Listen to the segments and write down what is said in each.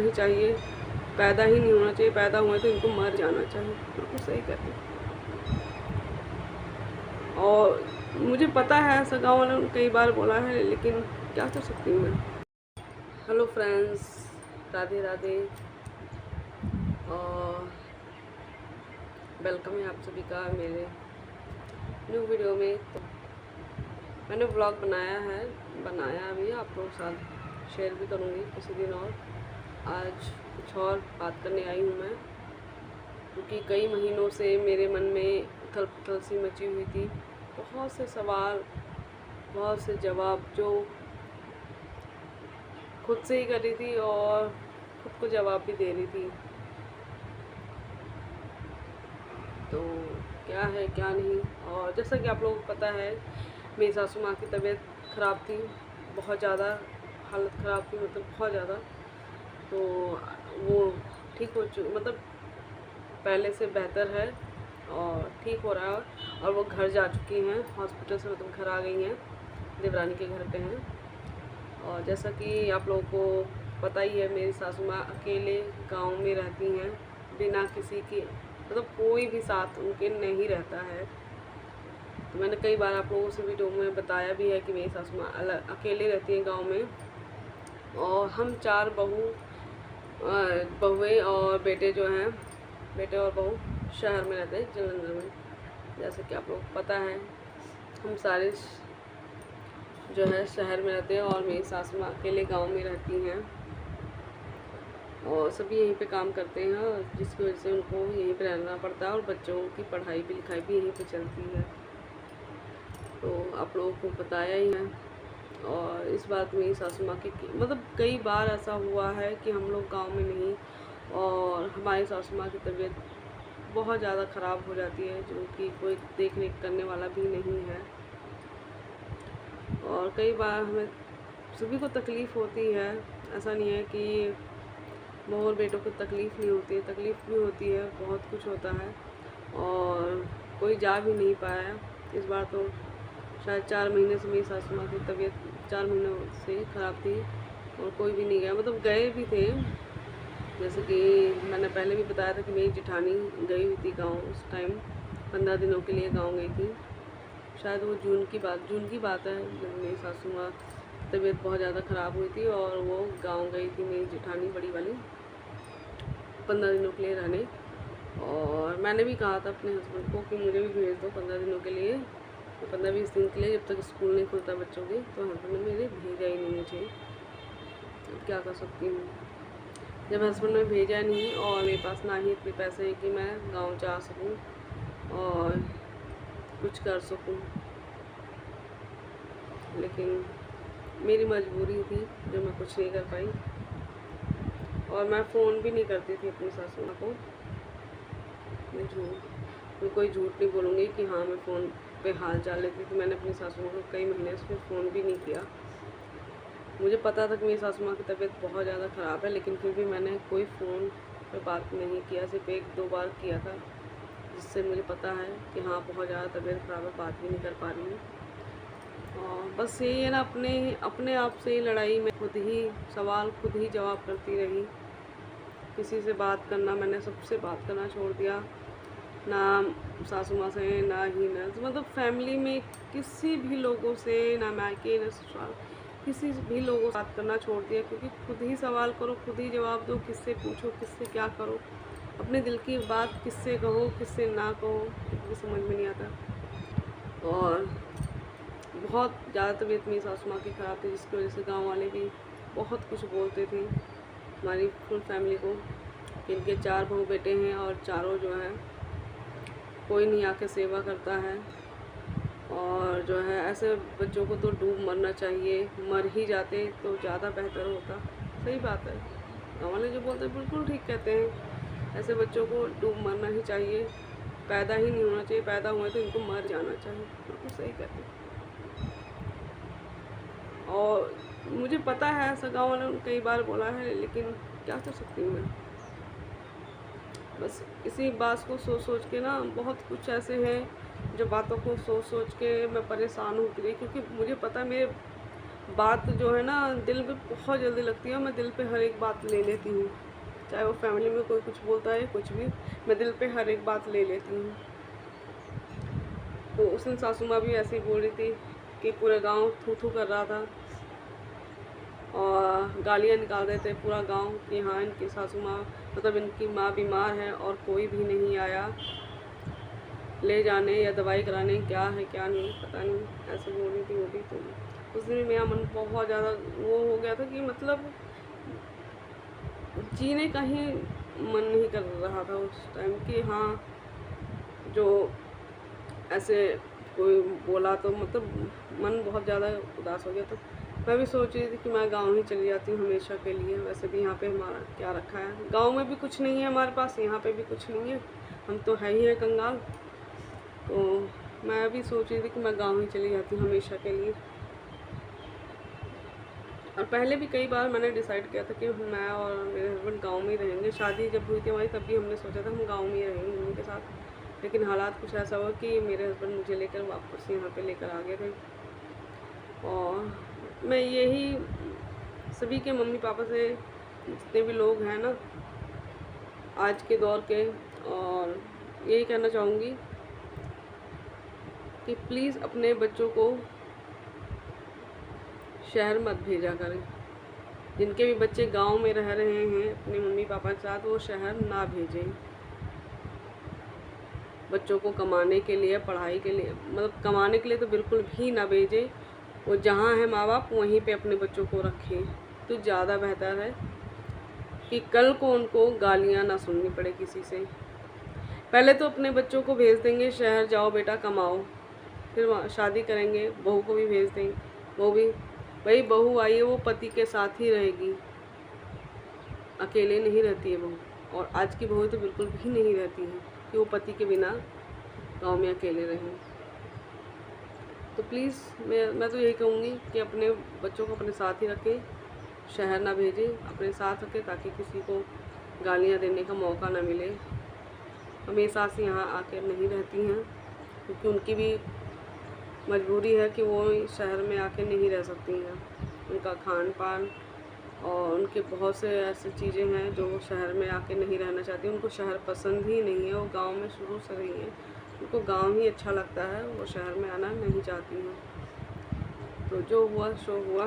ही चाहिए, पैदा ही नहीं होना चाहिए, पैदा हुए तो इनको मर जाना चाहिए। बिल्कुल सही कहते हैं। और मुझे पता है ऐसा गाँव वालों ने कई बार बोला है, लेकिन क्या कर सकती हूँ मैं। हेलो फ्रेंड्स, राधे राधे और वेलकम है आप सभी का मेरे न्यू वीडियो में। तो मैंने व्लॉग बनाया अभी आप लोगों के साथ शेयर भी करूँगी किसी दिन। और आज कुछ और बात करने आई हूँ मैं, क्योंकि कई महीनों से मेरे मन में उथल पुथल सी मची हुई थी। बहुत से सवाल, बहुत से जवाब जो खुद से ही कर रही थी और खुद को जवाब भी दे रही थी। तो क्या है क्या नहीं। और जैसा कि आप लोगों को पता है, मेरी सासू माँ की तबीयत ख़राब थी, बहुत ज़्यादा हालत ख़राब थी, मतलब बहुत ज़्यादा। तो वो ठीक हो मतलब पहले से बेहतर है और ठीक हो रहा है। और वो घर जा चुकी हैं हॉस्पिटल से, मतलब घर आ गई हैं, देवरानी के घर पे हैं। और जैसा कि आप लोगों को पता ही है, मेरी सासू माँ अकेले गांव में रहती हैं, बिना किसी की, मतलब कोई भी साथ उनके नहीं रहता है। तो मैंने कई बार आप लोगों से वीडियो में बताया भी है कि मेरी सासू माँ अकेले रहती हैं गांव में। और हम 4 बहुएँ और बेटे जो हैं, बेटे और बहू शहर में रहते हैं, जलंधर में। जैसे कि आप लोगों को पता है, हम सारे जो है शहर में रहते हैं और मेरी सासू माँ अकेले गाँव में रहती हैं। और सभी यहीं पे काम करते हैं, जिसकी वजह से उनको यहीं पे रहना पड़ता है। और बच्चों की पढ़ाई भी लिखाई भी यहीं पे चलती है। तो आप लोगों को बताया ही है। और इस बात में सासू माँ की मतलब कई बार ऐसा हुआ है कि हम लोग गांव में नहीं, और हमारी सासू माँ की तबीयत बहुत ज़्यादा ख़राब हो जाती है, जो कि कोई देख रेख करने वाला भी नहीं है। और कई बार हमें सभी को तकलीफ़ होती है, ऐसा नहीं है कि बहू और बेटों को तकलीफ़ नहीं होती है, तकलीफ़ भी होती है, बहुत कुछ होता है। और कोई जा भी नहीं पाया इस बार। तो शायद 4 महीने से मेरी सासू माँ की तबीयत 4 महीनों से ख़राब थी और कोई भी नहीं गया। मतलब गए भी थे, जैसे कि मैंने पहले भी बताया था कि मेरी जेठानी गई हुई थी गाँव। उस टाइम 15 दिनों के लिए गाँव गई थी। शायद वो जून की बात है, जब मेरी सासू माँ तबीयत बहुत ज़्यादा ख़राब हुई थी और वो गाँव गई थी मेरी जेठानी बड़ी वाली 15 दिनों के लिए रहने। और मैंने भी कहा था अपने हस्बैंड को कि मुझे भी भेज दो 15 दिनों के लिए, 15-20 दिन के लिए, जब तक स्कूल नहीं खुलता बच्चों के। तो हस्बैंड ने मेरे भेजा ही नहीं मुझे। अब क्या कर सकती हूँ, जब हस्बैंड ने भेजा नहीं और मेरे पास ना ही इतने पैसे हैं कि मैं गांव जा सकूं और कुछ कर सकूं। लेकिन मेरी मजबूरी थी जो मैं कुछ नहीं कर पाई। और मैं फ़ोन भी नहीं करती थी अपनी सासू माँ को। मैं कोई झूठ नहीं बोलूँगी कि हाँ मैं फ़ोन पे हाल चाल लेती थी। मैंने अपनी सासू माँ को कई महीने से फ़ोन भी नहीं किया। मुझे पता था कि मेरी सासू माँ की तबीयत बहुत ज़्यादा ख़राब है, लेकिन फिर भी मैंने कोई फ़ोन पे बात नहीं किया। सिर्फ 1-2 बार किया था, जिससे मुझे पता है कि हाँ बहुत ज़्यादा तबीयत ख़राब है, बात भी नहीं कर पा रही हूँ। और बस यही है ना, अपने आप से ही लड़ाई में खुद ही सवाल, खुद ही जवाब करती रही। किसी से बात करना, मैंने सबसे बात करना छोड़ दिया, ना सासू माँ से, ना ही ना मतलब फैमिली में किसी भी लोगों से, ना मायके ना ससुराल, किसी भी लोगों से बात करना छोड़ दिया। क्योंकि खुद ही सवाल करो, खुद ही जवाब दो, किससे पूछो, किससे क्या करो, अपने दिल की बात किससे कहो, किससे ना कहो, कुछ भी समझ में नहीं आता। और बहुत ज़्यादा तबीयत मेरी सासू माँ की ख़राब थी, जिसकी वजह से गाँव वाले भी बहुत कुछ बोलते थे हमारी फुल फैमिली को। इनके 4 बहू बेटे हैं और चारों जो है कोई नहीं आके सेवा करता है। और जो है ऐसे बच्चों को तो डूब मरना चाहिए, मर ही जाते तो ज़्यादा बेहतर होता। सही बात है, गाँव वाले जो बोलते हैं बिल्कुल ठीक कहते हैं। ऐसे बच्चों को डूब मरना ही चाहिए, पैदा ही नहीं होना चाहिए, पैदा हुए तो इनको मर जाना चाहिए। बिल्कुल सही कहते हैं। और मुझे पता है ऐसा गाँव वालों ने कई बार बोला है, लेकिन क्या कर सकती हूँ मैं। बस इसी बात को सोच सोच के ना, बहुत कुछ ऐसे हैं जो बातों को सोच सोच के मैं परेशान होती रही। क्योंकि मुझे पता है मेरे बात जो है ना दिल पे बहुत जल्दी लगती है। मैं दिल पे हर एक बात ले लेती हूँ, चाहे वो फैमिली में कोई कुछ बोलता है कुछ भी, मैं दिल पे हर एक बात ले लेती हूँ। तो उस दिन सासू माँ भी ऐसे ही बोल रही थी कि पूरा गांव थू थू कर रहा था और गालियाँ निकाल रहे थे पूरा गांव कि हाँ इनकी सासू माँ मतलब इनकी माँ बीमार है और कोई भी नहीं आया ले जाने या दवाई कराने, क्या है क्या नहीं पता नहीं, ऐसे बोल रही थी वो भी। तो उस दिन मेरा मन बहुत ज़्यादा वो हो गया था कि मतलब जीने का ही मन नहीं कर रहा था उस टाइम कि हाँ जो ऐसे कोई बोला तो मतलब मन बहुत ज़्यादा उदास हो गया। तो मैं भी सोच रही थी कि मैं गांव ही चली जाती हूँ हमेशा के लिए। वैसे भी यहाँ पे हमारा क्या रखा है, गांव में भी कुछ नहीं है हमारे पास, यहाँ पे भी कुछ नहीं है, हम तो है ही है कंगाल। तो मैं भी सोच रही थी कि मैं गांव ही चली जाती हूँ हमेशा के लिए। और पहले भी कई बार मैंने डिसाइड किया था कि मैं और मेरे हस्बैंड गांव में ही रहेंगे। शादी जब हुई थी हमारी तब भी हमने सोचा था हम गांव में ही रहेंगे उनके साथ, लेकिन हालात कुछ ऐसा हुआ कि मेरे हस्बैंड मुझे लेकर वापस यहाँ पे लेकर आ गए थे। और मैं यही सभी के मम्मी पापा से, जितने भी लोग हैं ना आज के दौर के, और यही कहना चाहूँगी कि प्लीज़ अपने बच्चों को शहर मत भेजा करें। जिनके भी बच्चे गांव में रह रहे हैं अपने मम्मी पापा के साथ, वो शहर ना भेजें बच्चों को कमाने के लिए, पढ़ाई के लिए, मतलब कमाने के लिए तो बिल्कुल भी ना भेजें। वो जहाँ है माँ बाप वहीं पे अपने बच्चों को रखें तो ज़्यादा बेहतर है कि कल को उनको गालियाँ ना सुननी पड़े किसी से। पहले तो अपने बच्चों को भेज देंगे शहर, जाओ बेटा कमाओ, फिर शादी करेंगे, बहू को भी भेज देंगे, वो भी भाई बहू आई है वो पति के साथ ही रहेगी, अकेले नहीं रहती है बहू। और आज की बहू तो बिल्कुल भी नहीं रहती है कि वो पति के बिना गांव में अकेले रहें। तो प्लीज़ मैं तो यही कहूँगी कि अपने बच्चों को अपने साथ ही रखें, शहर ना भेजें, अपने साथ रखें ताकि किसी को गालियाँ देने का मौका ना मिले। हमेशा से यहाँ आकर नहीं रहती हैं क्योंकि उनकी भी मजबूरी है कि वो शहर में आके नहीं रह सकती हैं। उनका खान पान और उनके बहुत से ऐसी चीज़ें हैं जो वो शहर में आके नहीं रहना चाहती। उनको शहर पसंद ही नहीं है, वो गांव में शुरू से रही हैं, उनको गांव ही अच्छा लगता है, वो शहर में आना नहीं चाहती हैं। तो जो हुआ सो हुआ।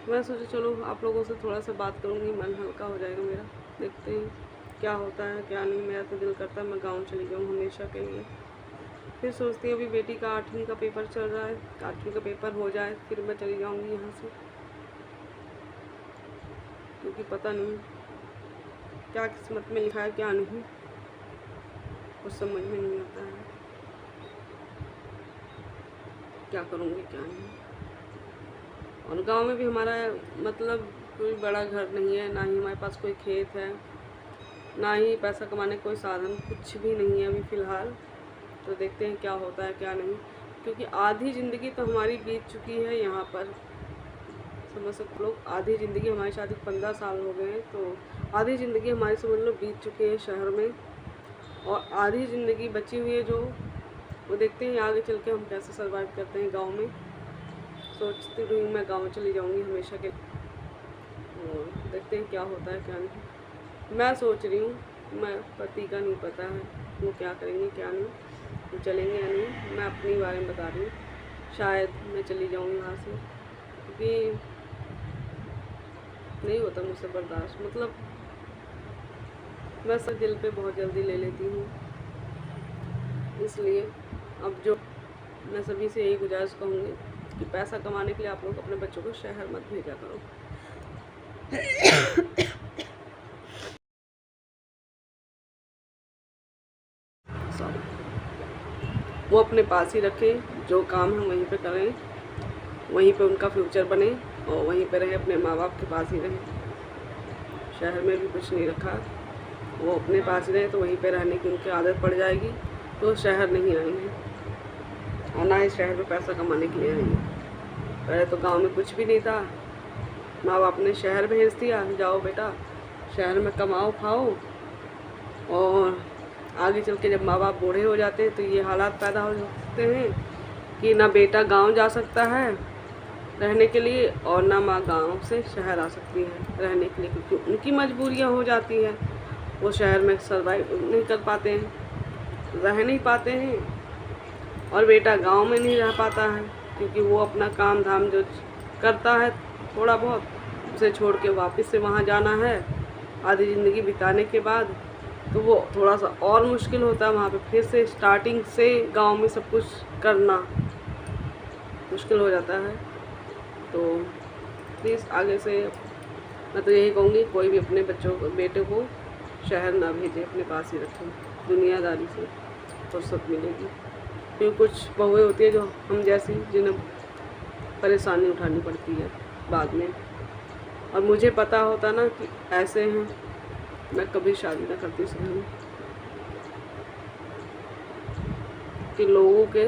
मैं सोचा चलो आप लोगों से थोड़ा सा बात करूँगी, मन हल्का हो जाएगा मेरा। देखते हैं क्या होता है क्या नहीं। मेरा तो दिल करता है मैं गाँव चली जाऊँ हमेशा के लिए। फिर सोचती हूँ अभी बेटी का 8वीं का पेपर चल रहा है, 8वीं का पेपर हो जाए फिर मैं चली जाऊँगी यहाँ से, क्योंकि पता नहीं क्या किस्मत में लिखा है क्या नहीं, कुछ समझ में नहीं आता है क्या करूँगी क्या नहीं। और गांव में भी हमारा मतलब कोई बड़ा घर नहीं है, ना ही हमारे पास कोई खेत है, ना ही पैसा कमाने कोई साधन, कुछ भी नहीं है अभी फ़िलहाल। तो देखते हैं क्या होता है क्या नहीं, क्योंकि आधी ज़िंदगी तो हमारी बीत चुकी है यहाँ पर। समझ सकते लोग, आधी ज़िंदगी, हमारी शादी 15 साल हो गए हैं, तो आधी ज़िंदगी हमारी समझ लो बीत चुकी है शहर में, और आधी ज़िंदगी बची हुई है जो वो देखते हैं आगे चल के हम कैसे सर्वाइव करते हैं गाँव में। सोचती रही हूँ मैं गाँव चली जाऊँगी हमेशा के, और देखते हैं क्या होता है क्या नहीं। मैं सोच रही हूँ, मैं पति का नहीं पता है वो क्या करेंगे क्या नहीं, वो चलेंगे या नहीं। मैं अपनी बारे में बता रही हूँ, शायद मैं चली जाऊँ यहाँ से, क्योंकि नहीं होता मुझसे बर्दाश्त। मतलब मैं सब दिल पे बहुत जल्दी ले लेती हूँ, इसलिए अब जो मैं सभी से यही गुजारिश कहूँगी कि पैसा कमाने के लिए आप लोग अपने बच्चों को शहर मत भेजा करो। सॉरी, वो अपने पास ही रखें, जो काम है वहीं पे करें, वहीं पे उनका फ्यूचर बने और वहीं पे रहे, अपने माँ बाप के पास ही रहे। शहर में भी कुछ नहीं रखा, वो अपने पास ही रहे तो वहीं पे रहने की उनकी आदत पड़ जाएगी, तो शहर नहीं आएंगे, और ना ही शहर में पैसा कमाने के लिए आएंगे। पहले तो गांव में कुछ भी नहीं था, माँ बाप ने शहर भेज दिया, जाओ बेटा शहर में कमाओ खाओ, और आगे चल के जब माँ बाप बूढ़े हो जाते हैं तो ये हालात पैदा हो सकते हैं कि ना बेटा गांव जा सकता है रहने के लिए, और ना माँ गाँव से शहर आ सकती है रहने के लिए, क्योंकि उनकी मजबूरियाँ हो जाती हैं। वो शहर में सर्वाइव नहीं कर पाते हैं, रह नहीं पाते हैं, और बेटा गांव में नहीं रह पाता है, क्योंकि वो अपना काम धाम जो करता है थोड़ा बहुत, उसे छोड़ के वापस से वहाँ जाना है आधी ज़िंदगी बिताने के बाद, तो वो थोड़ा सा और मुश्किल होता है। वहाँ पे फिर से स्टार्टिंग से गांव में सब कुछ करना मुश्किल हो जाता है। तो प्लीज़ आगे से मैं तो यही कहूँगी, कोई भी अपने बेटे को शहर ना भेजे, अपने पास ही रखें, दुनियादारी से फुर्सत मिलेगी। क्योंकि कुछ बहुएँ होती है जो हम जैसी, जिन्हें परेशानी उठानी पड़ती है बाद में। और मुझे पता होता ना कि ऐसे हैं, मैं कभी शादी ना करती शहर में, कि लोगों के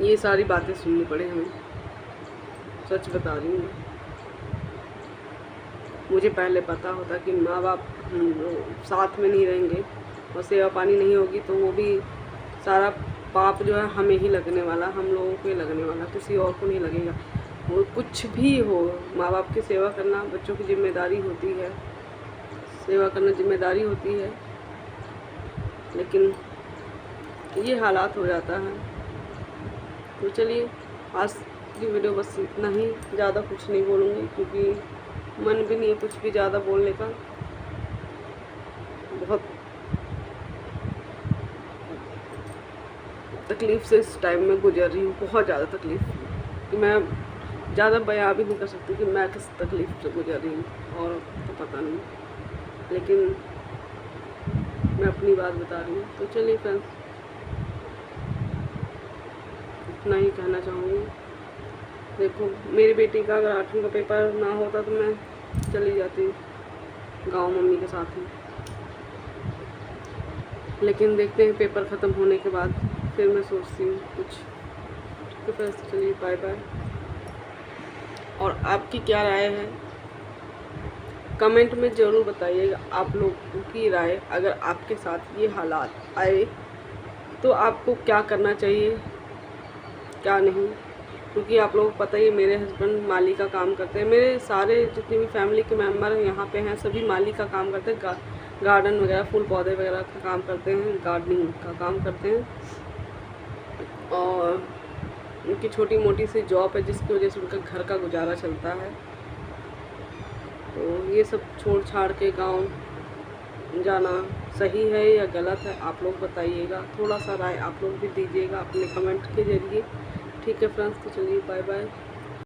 ये सारी बातें सुननी पड़े हमें। सच बता रही हूँ, मुझे पहले पता होता कि माँ बाप साथ में नहीं रहेंगे और सेवा पानी नहीं होगी, तो वो भी सारा पाप जो है हमें ही लगने वाला, हम लोगों को ही लगने वाला, किसी और को नहीं लगेगा। वो कुछ भी हो, माँ बाप की सेवा करना बच्चों की जिम्मेदारी होती है, सेवा करना जिम्मेदारी होती है, लेकिन ये हालात हो जाता है। तो चलिए, आज की वीडियो बस इतना ही, ज़्यादा कुछ नहीं बोलूँगी, क्योंकि मन भी नहीं है कुछ भी ज़्यादा बोलने का। बहुत तकलीफ़ से इस टाइम में गुजर रही हूँ, बहुत ज़्यादा तकलीफ़, कि मैं ज़्यादा बयां भी नहीं कर सकती कि मैं किस तकलीफ़ से गुजर रही हूँ, और तो पता नहीं, लेकिन मैं अपनी बात बता रही हूँ। तो चलिए फ्रेंड्स, इतना ही कहना चाहूँगी। देखो, मेरी बेटी का अगर 8वीं का पेपर ना होता तो मैं चली जाती गांव मम्मी के साथ ही, लेकिन देखते हैं पेपर ख़त्म होने के बाद फिर मैं सोचती हूँ कुछ। तो फिर चलिए, बाय बाय। और आपकी क्या राय है कमेंट में ज़रूर बताइएगा। आप लोगों की राय, अगर आपके साथ ये हालात आए तो आपको क्या करना चाहिए, क्या नहीं। क्योंकि आप लोगों को पता ही है, मेरे हस्बैंड माली का काम करते हैं, मेरे सारे जितने भी फैमिली के मेम्बर यहाँ पे हैं सभी माली का काम करते हैं, गार्डन वगैरह, फूल पौधे वगैरह का काम करते हैं, गार्डनिंग का काम करते हैं, और उनकी छोटी मोटी सी जॉब है जिसकी वजह से उनका घर का गुजारा चलता है। तो ये सब छोड़ छाड़ के गांव जाना सही है या गलत है, आप लोग बताइएगा। थोड़ा सा राय आप लोग भी दीजिएगा अपने कमेंट के ज़रिए। ठीक है फ्रेंड्स, तो चलिए बाय बाय।